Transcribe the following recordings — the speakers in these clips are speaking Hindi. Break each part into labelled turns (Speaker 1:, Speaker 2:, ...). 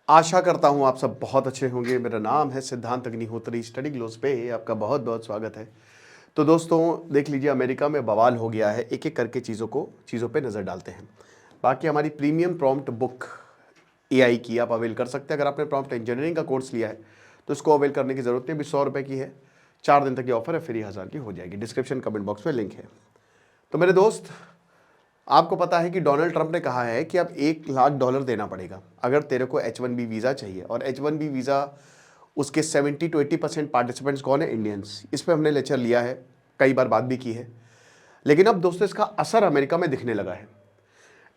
Speaker 1: आशा करता हूँ आप सब बहुत अच्छे होंगे। मेरा नाम है सिद्धांत अग्निहोत्री। स्टडी ग्लोस पे आपका बहुत बहुत स्वागत है। तो दोस्तों देख लीजिए, अमेरिका में बवाल हो गया है। एक एक करके चीज़ों पे नज़र डालते हैं। बाकी हमारी प्रीमियम प्रॉम्प्ट बुक एआई की आप अवेल कर सकते हैं। अगर आपने प्रॉम्प्ट इंजीनियरिंग का कोर्स लिया है तो इसको अवेल करने की ज़रूरत नहीं। अभी 100 रुपये की है, 4 दिन तक की ऑफर है, फ्री 1000 की हो जाएगी। डिस्क्रिप्शन कमेंट बॉक्स में लिंक है। तो मेरे दोस्त, आपको पता है कि डोनाल्ड ट्रंप ने कहा है कि अब $1 लाख देना पड़ेगा अगर तेरे को H1B वीज़ा चाहिए। और H1B वीज़ा उसके 70 to 80% पार्टिसिपेंट्स कौन है? इंडियंस। इस पर हमने लेक्चर लिया है, कई बार बात भी की है। लेकिन अब दोस्तों इसका असर अमेरिका में दिखने लगा है।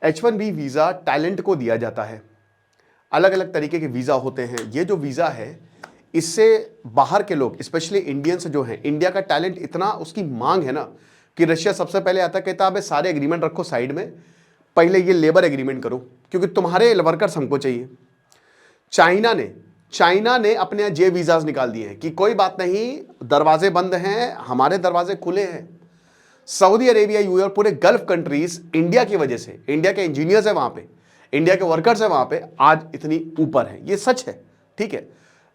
Speaker 1: H1B वीज़ा टैलेंट को दिया जाता है। अलग अलग तरीके के वीज़ा होते हैं। ये जो वीज़ा है इससे बाहर के लोग, स्पेशली इंडियंस जो हैं, इंडिया का टैलेंट इतना उसकी मांग है ना कि रशिया सबसे पहले आता, कहता है सारे एग्रीमेंट रखो साइड में, पहले ये लेबर एग्रीमेंट करो क्योंकि तुम्हारे वर्कर्स हमको चाहिए। चाइना ने अपने यहाँ जे वीज़ाज निकाल दिए हैं कि कोई बात नहीं, दरवाजे बंद हैं, हमारे दरवाजे खुले हैं। सऊदी अरेबिया, यूएई, पूरे गल्फ कंट्रीज इंडिया की वजह से, इंडिया के इंजीनियर्स है वहां पे, इंडिया के वर्कर्स है वहां पे, आज इतनी ऊपर है। ये सच है, ठीक है।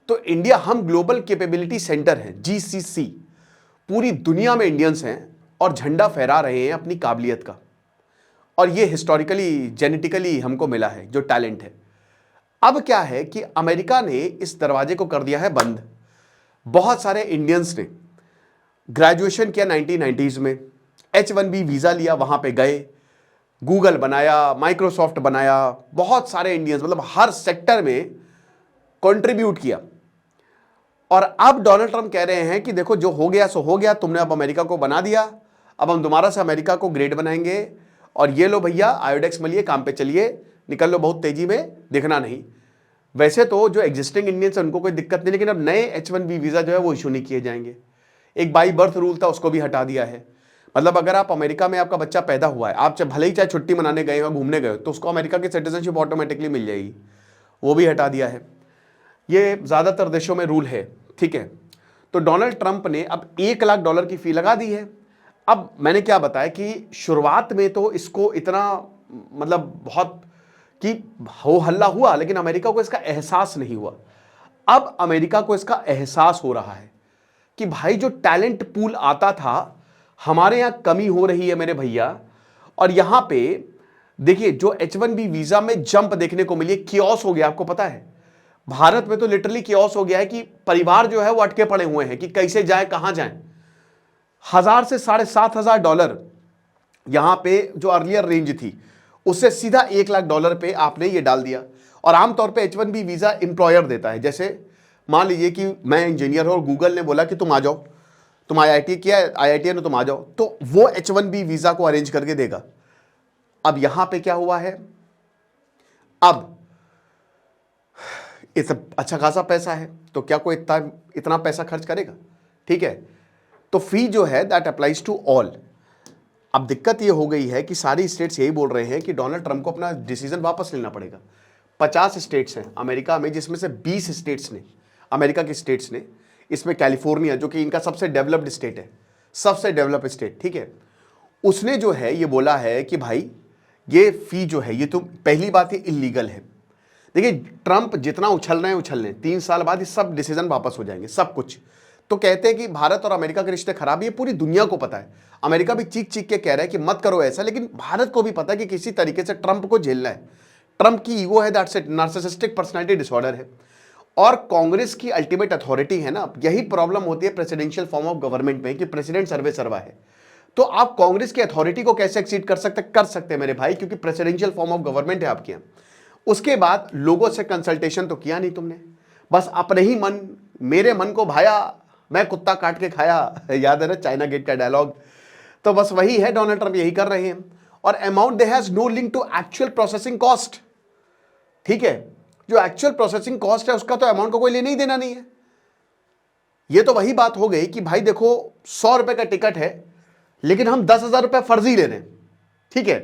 Speaker 1: तो इंडिया, हम ग्लोबल कैपेबिलिटी सेंटर हैं, जीसीसी। पूरी दुनिया में इंडियंस हैं और झंडा फहरा रहे हैं अपनी काबिलियत का। और ये हिस्टोरिकली, जेनेटिकली हमको मिला है जो टैलेंट है। अब क्या है कि अमेरिका ने इस दरवाजे को कर दिया है बंद। बहुत सारे इंडियंस ने ग्रेजुएशन किया 1990s में, H1B वीज़ा लिया, वहां पे गए, गूगल बनाया, माइक्रोसॉफ्ट बनाया, बहुत सारे इंडियंस, मतलब हर सेक्टर में कंट्रीब्यूट किया। और अब डोनाल्ड ट्रंप कह रहे हैं कि देखो जो हो गया सो हो गया, तुमने अब अमेरिका को बना दिया, अब हम दोबारा से अमेरिका को ग्रेड बनाएंगे और ये लो भैया आयोडेक्स मलिए, काम पे चलिए, निकल लो बहुत तेजी में, दिखना नहीं। वैसे तो जो एग्जिस्टिंग इंडियंस है उनको कोई दिक्कत नहीं, लेकिन अब नए H1B वीज़ा जो है वो इशू नहीं किए जाएंगे। एक बाई बर्थ रूल था, उसको भी हटा दिया है। मतलब अगर आप अमेरिका में, आपका बच्चा पैदा हुआ है, आप भले ही चाहे छुट्टी मनाने गए हो, घूमने गए हो, तो उसको अमेरिका की सिटीजनशिप ऑटोमेटिकली मिल जाएगी, वो भी हटा दिया है। ये ज़्यादातर देशों में रूल है, ठीक है। तो डोनाल्ड ट्रंप ने अब $1 लाख की फी लगा दी है। अब मैंने क्या बताया कि शुरुआत में तो इसको इतना, मतलब बहुत कि हो हल्ला हुआ, लेकिन अमेरिका को इसका एहसास नहीं हुआ। अब अमेरिका को इसका एहसास हो रहा है कि भाई जो टैलेंट पूल आता था, हमारे यहां कमी हो रही है मेरे भैया। और यहां पे देखिए, जो H1B वीजा में जंप देखने को मिली, कियोस हो गया। आपको पता है भारत में तो लिटरली कियोस हो गया है कि परिवार जो है वो अटके पड़े हुए हैं कि कैसे जाए, कहां जाए। 1000 से $7,500 यहां पे जो अर्लियर रेंज थी, उससे सीधा $1 लाख पे आपने ये डाल दिया। और आमतौर पे H1B वीजा इंप्लॉयर देता है। जैसे मान लीजिए कि मैं इंजीनियर हूं और गूगल ने बोला कि तुम आ जाओ, तुम IIT किया, IIT ने, तुम आ जाओ, तो वो H1B वीजा को अरेंज करके देगा। अब यहां पे क्या हुआ है, अब इस अच्छा खासा पैसा है, तो क्या कोई इतना पैसा खर्च करेगा? ठीक है। तो फी जो है दैट अप्लाइज टू ऑल। अब दिक्कत ये हो गई है कि सारी स्टेट्स यही बोल रहे हैं कि डोनाल्ड ट्रंप को अपना डिसीजन वापस लेना पड़ेगा। 50 स्टेट्स हैं अमेरिका में, जिसमें से 20 स्टेट्स ने, अमेरिका की स्टेट्स ने, इसमें कैलिफोर्निया जो कि इनका सबसे डेवलप्ड स्टेट है, सबसे डेवलप्ड स्टेट, ठीक है, उसने जो है ये बोला है कि भाई ये फी जो है, ये तो पहली बात है इलीगल है। देखिए ट्रंप जितना उछल रहे हैं उछल रहे हैं, 3 साल बाद ये सब डिसीजन वापस हो जाएंगे, सब कुछ। तो कहते हैं कि भारत और अमेरिका के रिश्ते खराब, ये पूरी दुनिया को पता है। अमेरिका भी चीख चीख के कह रहा है कि मत करो ऐसा, लेकिन भारत को भी पता है कि किसी तरीके से ट्रंप को झेलना है। ट्रंप की ईगो है, that's it, narcissistic personality disorder है। और कांग्रेस की अल्टीमेट अथॉरिटी है ना, यही प्रॉब्लम होती है प्रेसिडेंशियल फॉर्म ऑफ गवर्नमेंट में कि प्रेसिडेंट सर्वे सर्वा है। तो आप कांग्रेस की अथॉरिटी को कैसे एक्सीड कर सकते मेरे भाई, क्योंकि प्रेसिडेंशियल फॉर्म ऑफ गवर्नमेंट है आपके यहाँ। उसके बाद लोगों से कंसल्टेशन तो किया नहीं तुमने, बस अपने ही मन, मेरे मन को भाया, मैं कुत्ता काट के खाया, याद है ना चाइना गेट का डायलॉग। तो बस वही है, डोनाल्ड ट्रंप यही कर रहे हैं। और amount they has no link to actual processing cost, ठीक है। जो एक्चुअल प्रोसेसिंग कॉस्ट है उसका तो अमाउंट को कोई लेना ही देना नहीं है। ये तो वही बात हो गई कि भाई देखो 100 रुपए का टिकट है, लेकिन हम 10,000 रुपए फर्जी ले रहे हैं, ठीक है।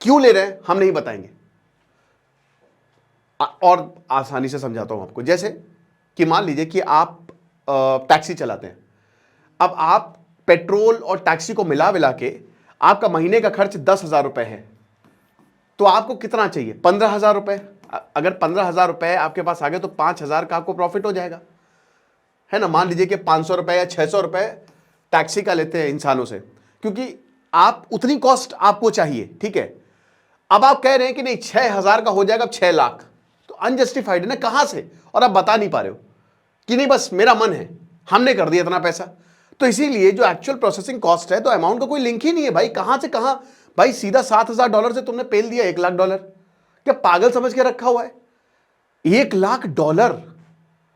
Speaker 1: क्यों ले रहे हैं हम नहीं बताएंगे, और आसानी से समझाता हूं आपको। जैसे कि मान लीजिए कि आप टैक्सी चलाते हैं। अब आप पेट्रोल और टैक्सी को मिला के आपका महीने का खर्च 10,000 रुपए है, तो आपको कितना चाहिए? 15,000 रुपए। अगर 15,000 रुपए आपके पास आ गए तो 5,000 का आपको प्रॉफिट हो जाएगा, है ना। मान लीजिए कि 500 रुपए या 600 रुपए टैक्सी का लेते हैं इंसानों से, क्योंकि आप उतनी कॉस्ट आपको चाहिए, ठीक है। अब आप कह रहे हैं कि नहीं 6,000 का हो जाएगा, अब 6 लाख, तो अनजस्टिफाइड है ना, कहां से, और आप बता नहीं पा रहे हो कि नहीं बस मेरा मन है, हमने कर दिया इतना पैसा। तो इसीलिए जो एक्चुअल प्रोसेसिंग कॉस्ट है, तो अमाउंट का कोई लिंक ही नहीं है भाई, कहां से कहां भाई, सीधा $7,000 से तुमने पेल दिया $1,00,000, क्या पागल समझ के रखा हुआ है। $1,00,000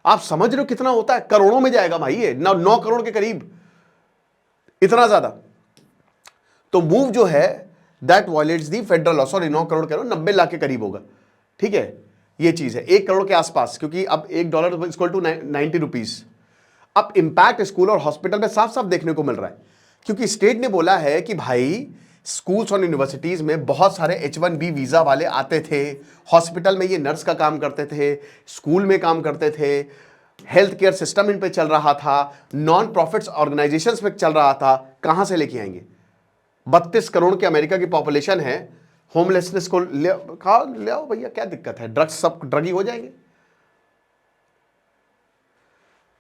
Speaker 1: आप समझ रहे हो कितना होता है, करोड़ों में जाएगा भाई, ये 9 करोड़ के करीब, इतना ज्यादा। तो मूव जो है that violets the federal law, sorry 9 crore कह रहा हूं, 90 लाख के करीब होगा, ठीक है, ये चीज है 1 करोड़ के आसपास, क्योंकि अब $1 इक्वल टू 90 रुपीज। अब इंपैक्ट स्कूल और हॉस्पिटल में साफ साफ देखने को मिल रहा है, क्योंकि स्टेट ने बोला है कि भाई स्कूल्स और यूनिवर्सिटीज में बहुत सारे H1B वीजा वाले आते थे, हॉस्पिटल में ये नर्स का काम करते थे, स्कूल में काम करते थे, हेल्थ केयर सिस्टम इन पे चल रहा था, नॉन प्रॉफिट्स ऑर्गेनाइजेशंस पे चल रहा था, कहां से लेके आएंगे। 32 करोड़ की अमेरिका की पॉपुलेशन है, होमलेसनेस को ले आओ भैया, क्या दिक्कत है, ड्रग्स सब ड्रगी हो जाएंगे।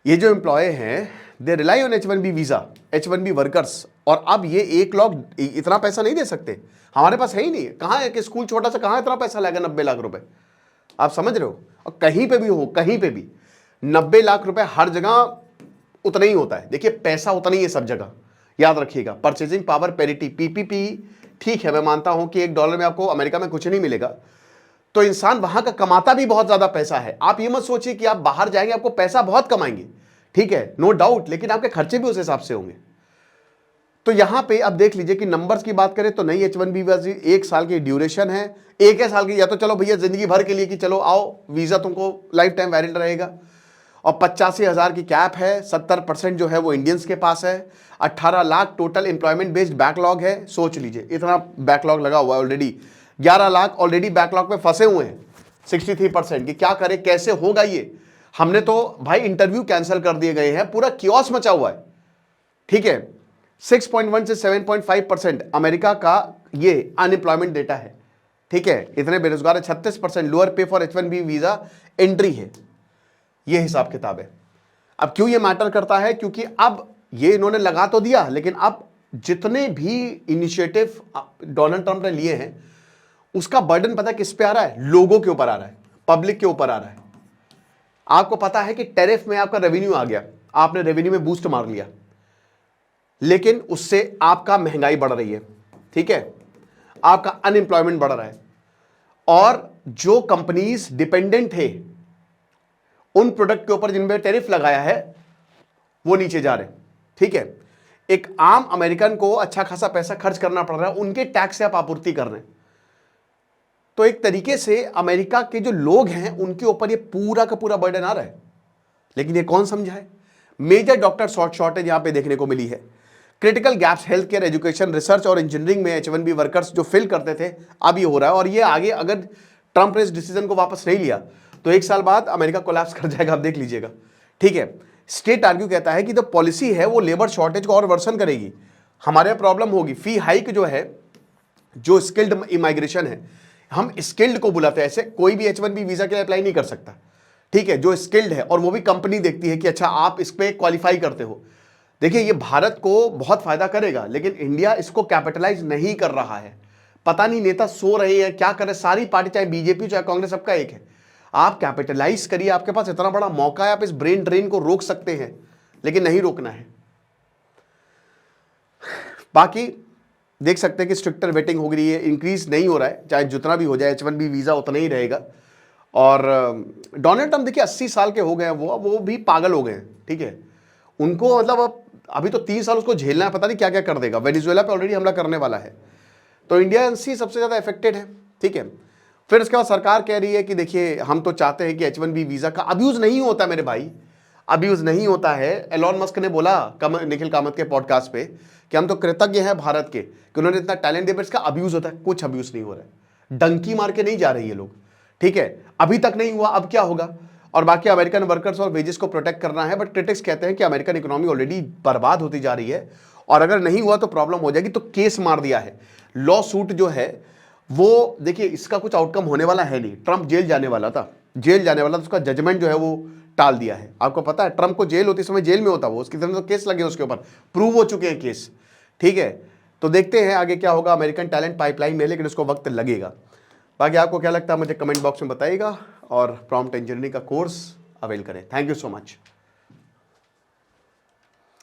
Speaker 1: ये जो एम्प्लॉय हैं they rely on H1B visa, H1B workers, और अब ये एक लोग इतना पैसा नहीं दे सकते, हमारे पास है ही नहीं, कहां है कि स्कूल छोटा सा, कहां इतना पैसा लगेगा 90 लाख रुपए, आप समझ रहे हो। और कहीं पे भी हो, कहीं पे भी 90 लाख रुपए हर जगह उतना ही होता है, देखिए पैसा उतना ही है सब जगह, याद रखिएगा। परचेजिंग पावर पैरिटी, PPP, ठीक है मैं मानता हूं कि $1 में आपको अमेरिका में कुछ नहीं मिलेगा, तो इंसान वहां का कमाता भी बहुत ज्यादा पैसा है। आप ये मत सोचिए कि आप बाहर जाएंगे आपको पैसा बहुत कमाएंगे, ठीक है, नो डाउट, लेकिन आपके खर्चे भी उस हिसाब से होंगे। तो यहां पे अब देख लीजिए कि नंबर्स की बात करें तो नई H1B वीजा 1 साल की ड्यूरेशन है, 1 साल की, या तो चलो भैया जिंदगी भर के लिए कि चलो आओ वीजा तुमको लाइफ टाइम वैलिड रहेगा, और 85,000 की कैप है, 70% जो है वो इंडियंस के पास है, 18 lakh total employment based backlog है। सोच लीजिए इतना बैकलॉग लगा हुआ है ऑलरेडी, 11 लाख ऑलरेडी बैकलॉग में फंसे हुए हैं, 63% की, क्या करे, कैसे होगा ये। हमने तो भाई इंटरव्यू कैंसिल कर दिए गए हैं, पूरा कियोस मचा हुआ है, ठीक है। 6.1 से 7.5% अमेरिका का ये अनएम्प्लॉयमेंट डेटा है, ठीक है, इतने बेरोजगार है, 36% लोअर पे फॉर H1B वीजा एंट्री है, ये हिसाब किताब है। अब क्यों ये मैटर करता है, क्योंकि अब ये इन्होंने लगा तो दिया, लेकिन अब जितने भी इनिशिएटिव डोनाल्ड ट्रंप ने लिए हैं उसका बर्डन पता है किस पे आ रहा है, लोगों के ऊपर आ रहा है, पब्लिक के ऊपर आ रहा है। आपको पता है कि टैरिफ में आपका रेवेन्यू आ गया, आपने रेवेन्यू में बूस्ट मार लिया, लेकिन उससे आपका महंगाई बढ़ रही है, ठीक है, आपका अनएम्प्लॉयमेंट बढ़ रहा है, और जो कंपनीज डिपेंडेंट है उन प्रोडक्ट के ऊपर जिन पे टैरिफ लगाया है वो नीचे जा रहे हैं, ठीक है। एक आम अमेरिकन को अच्छा खासा पैसा खर्च करना पड़ रहा है, उनके टैक्स से आप आपूर्ति कर रहे हैं, तो एक तरीके से अमेरिका के जो लोग हैं उनके ऊपर ये पूरा का पूरा बर्डन आ रहा है। लेकिन ये कौन समझा है। मेजर डॉक्टर शॉर्टेज यहां पे देखने को मिली है, critical gaps health care, education, research और इंजीनियरिंग में H1B वर्कर्स जो फिल करते थे अब ये हो रहा है, और ये आगे अगर ट्रंप ने इस डिसीजन को वापस नहीं लिया तो 1 साल बाद अमेरिका कोलैप्स कर जाएगा, आप देख लीजिएगा, ठीक है। स्टेट आर्ग्यू कहता है कि जो पॉलिसी है वो लेबर शॉर्टेज को और वर्सन करेगी, हमारे प्रॉब्लम होगी। फी हाइक जो है, जो स्किल्ड इमाइग्रेशन है, हम स्किल्ड को बुलाते हैं, ऐसे कोई भी H1B वीजा के लिए अप्लाई नहीं कर सकता, ठीक है, जो स्किल्ड है, और वो भी कंपनी देखती है कि अच्छा आप इस पे क्वालिफाई करते हो। देखिए ये भारत को बहुत फायदा करेगा, लेकिन इंडिया इसको कैपिटलाइज नहीं कर रहा है, पता नहीं नेता सो रहे हैं क्या कर रहे, सारी पार्टी चाहे बीजेपी चाहे कांग्रेस सबका एक है, आप कैपिटलाइज करिए, आपके पास इतना बड़ा मौका है, आप इस ब्रेन ड्रेन को रोक सकते हैं, लेकिन नहीं रोकना है। बाकी देख सकते हैं कि स्ट्रिक्टर वेटिंग हो गई है, इंक्रीज नहीं हो रहा है, चाहे जितना भी हो जाए H1B वीजा उतना ही रहेगा। और डोनाल्ड ट्रंप देखिए 80 साल के हो गए हैं, वो भी पागल हो गए हैं, ठीक है, उनको मतलब अब अभी तो 3 साल उसको झेलना है, पता नहीं क्या क्या कर देगा। वेनेजुएला पे ऑलरेडी हमला करने वाला है, तो इंडिया सी सबसे ज़्यादा इफेक्टेड है, ठीक है। फिर उसके बाद सरकार कह रही है कि देखिए हम तो चाहते हैं कि H1B वीज़ा का अब्यूज़ नहीं होता मेरे भाई, अब्यूज़ नहीं होता है। एलॉन मस्क ने बोला निखिल कामत के पॉडकास्ट पे कि हम तो कृतज्ञ हैं भारत के कि उन्होंने इतना टैलेंट दिया, इसका अब्यूज़ होता है, कुछ अब्यूज़ नहीं हो रहा है, डंकी मार के नहीं जा रही है लोग, ठीक है, अभी तक नहीं हुआ, अब क्या होगा। और बाकी अमेरिकन वर्कर्स और वेजेस को प्रोटेक्ट करना है, बट क्रिटिक्स कहते हैं कि अमेरिकन इकोनॉमी ऑलरेडी बर्बाद होती जा रही है, और अगर नहीं हुआ तो प्रॉब्लम हो जाएगी। तो केस मार दिया है, लॉ सूट जो है वो देखिए इसका कुछ आउटकम होने वाला है नहीं। ट्रंप जेल जाने वाला था, उसका जजमेंट जो है वो टाल दिया है। आपको पता है ट्रंप को जेल होती समय जेल में होता वो, उसकी तरफ तो केस लगे उसके ऊपर, प्रूव हो चुके हैं केस। ठीक है, तो देखते हैं आगे क्या होगा। अमेरिकन टैलेंट पाइपलाइन में, लेकिन उसको वक्त लगेगा। बाकी आपको क्या लगता है मुझे कमेंट बॉक्स में बताइएगा, और प्रॉम्प्ट इंजीनियरिंग का कोर्स अवेल करें। Thank you so much.